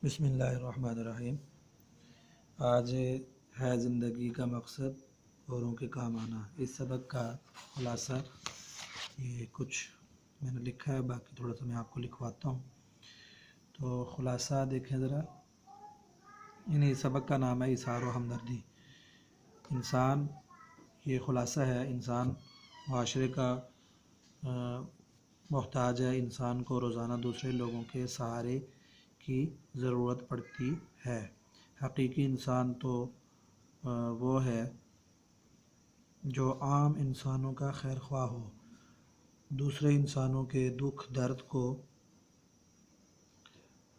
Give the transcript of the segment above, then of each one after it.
बिस्मिल्लाहिर्रहमानिर्रहीम। आज है ज़िंदगी का मकसद औरों के काम आना। इस सबक का खुलासा ये कुछ मैंने लिखा है, बाकी थोड़ा सा मैं आपको लिखवाता हूँ। तो खुलासा देखें ज़रा। इन्हीं सबक का नाम है इसार व हमदर्दी। इंसान, ये खुलासा है, इंसान माशरे का मोहताज है। इंसान को रोज़ाना दूसरे लोगों के सहारे की ज़रूरत पड़ती है। हकीकी इंसान तो वो है जो आम इंसानों का खैर ख्वाह हो, दूसरे इंसानों के दुख दर्द को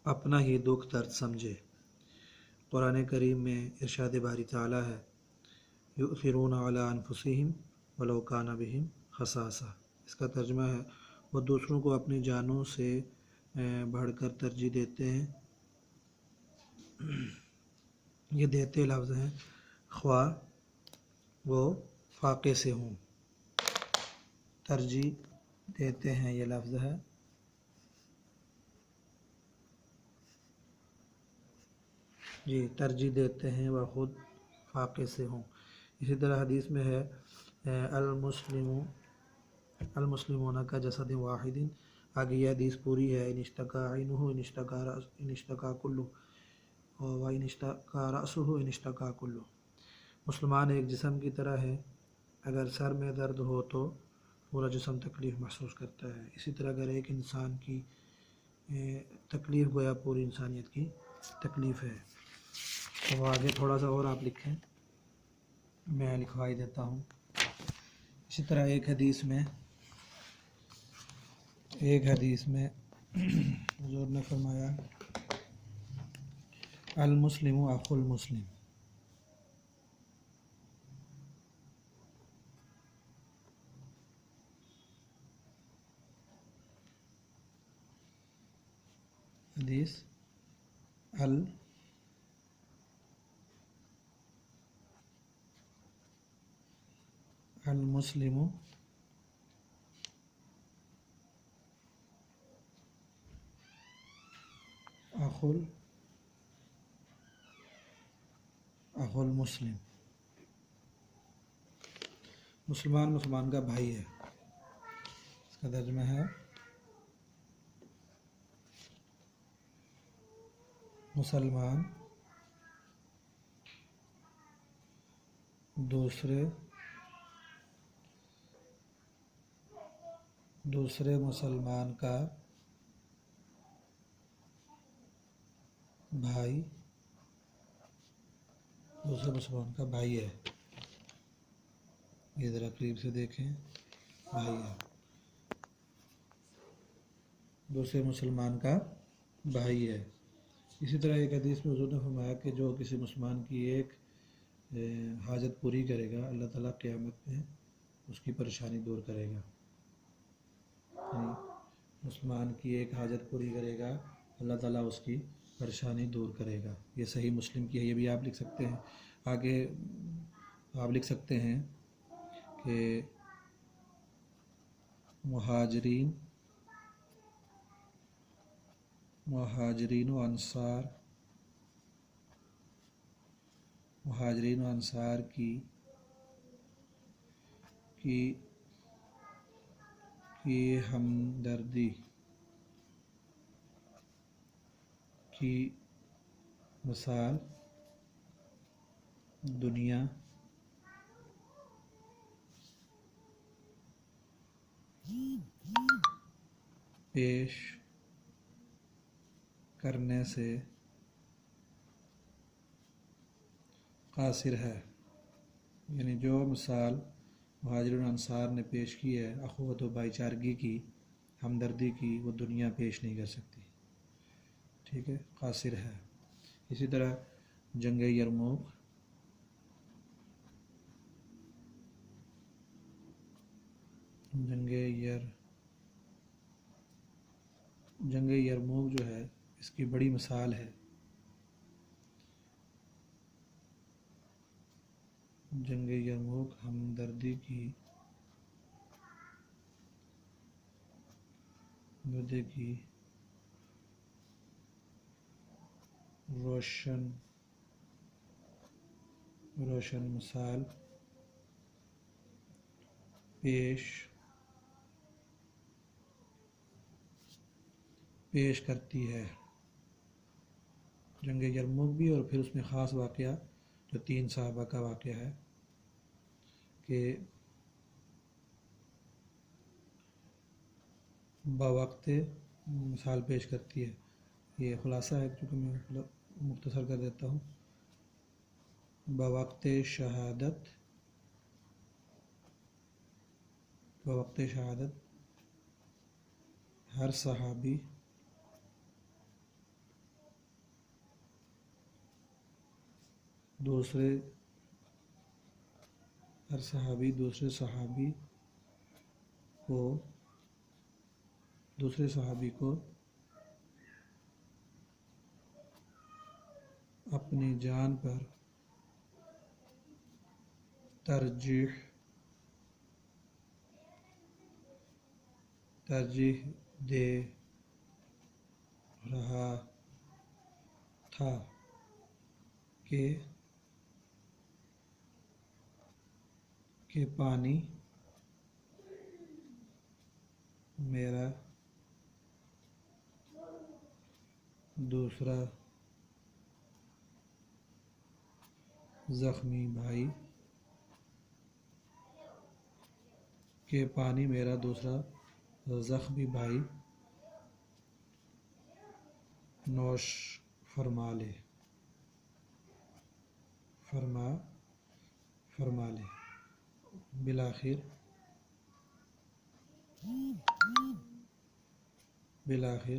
अपना ही दुख दर्द समझे। कुरान करीम में इरशाद बारी ताला है, युसिरून अला अनफुसिहिम वलौ काना बिहिम खसासा। इसका तर्जुमा है, वो दूसरों को अपनी जानों से बढ़कर तरजीह देते हैं। ये देते लफ्ज़ हैं, ख्वाह वो फाक़े से हों। तरजीह देते हैं, ये लफ्ज़ है। जी, तरजीह देते हैं वह ख़ुद फाक़े से हों। इसी तरह हदीस में है, अलमुस्लिमून का जसद वाहिदिन। आगे ये हदीस पूरी है। इनिश्तका ऐनुहु इनिश्तका कुल्लु व इनिश्तका रअसुहु इनिश्तका कुल्लु। मुसलमान एक जिस्म की तरह है, अगर सर में दर्द हो तो पूरा जिस्म तकलीफ़ महसूस करता है। इसी तरह अगर एक इंसान की तकलीफ़ गोया पूरी इंसानियत की तकलीफ़ है। तो आगे थोड़ा सा और आप लिखें, मैं लिखवाई देता हूँ। इसी तरह एक हदीस में हुज़ूर ने फरमाया, अल मुस्लिमु अखुल मुस्लिम। हदीस अल मुस्लिमु अखुल मुस्लिम। मुसलमान का भाई है। इसका तर्जुमा है, मुसलमान दूसरे मुसलमान का भाई, दूसरे मुसलमान का भाई है। ये ज़रा करीब से देखें, भाई है, दूसरे मुसलमान का भाई है। इसी तरह एक हदीस में हुज़ूर ने फरमाया कि जो किसी मुसलमान की एक हाजत पूरी करेगा, अल्लाह ताला क़यामत में उसकी परेशानी दूर करेगा। मुसलमान की एक हाजत पूरी करेगा, अल्लाह ताला उसकी परेशानी दूर करेगा। ये सही मुस्लिम की है, ये भी आप लिख सकते हैं। आगे आप लिख सकते हैं कि मुहाजिरीन व अंसार की हमदर्दी की मिसाल दुनिया पेश करने से कासिर है। यानी जो मिसाल मुहाजिर अंसार ने पेश की है अखुवत व भाईचारगी की, हमदर्दी की, वो दुनिया पेश नहीं कर सकती। ठीक है, कासिर है। इसी तरह जंग यरमूक जो है, इसकी बड़ी मिसाल है। जंग यरमूक हमदर्दी की روشن مثال پیش کرتی ہے۔ جنگ یرموک بھی، اور پھر اس میں خاص واقعہ جو 3 صحابہ کا واقعہ ہے کہ بوقت مثال پیش کرتی ہے۔ یہ خلاصہ ہے، چونکہ میں مختصر کر دیتا ہوں۔ بوقت شہادت ہر صحابی دوسرے صحابی کو اپنی جان پر ترجیح دے رہا تھا کہ پانی میرا دوسرا زخمی بھائی نوش فرما لے۔ بالآخر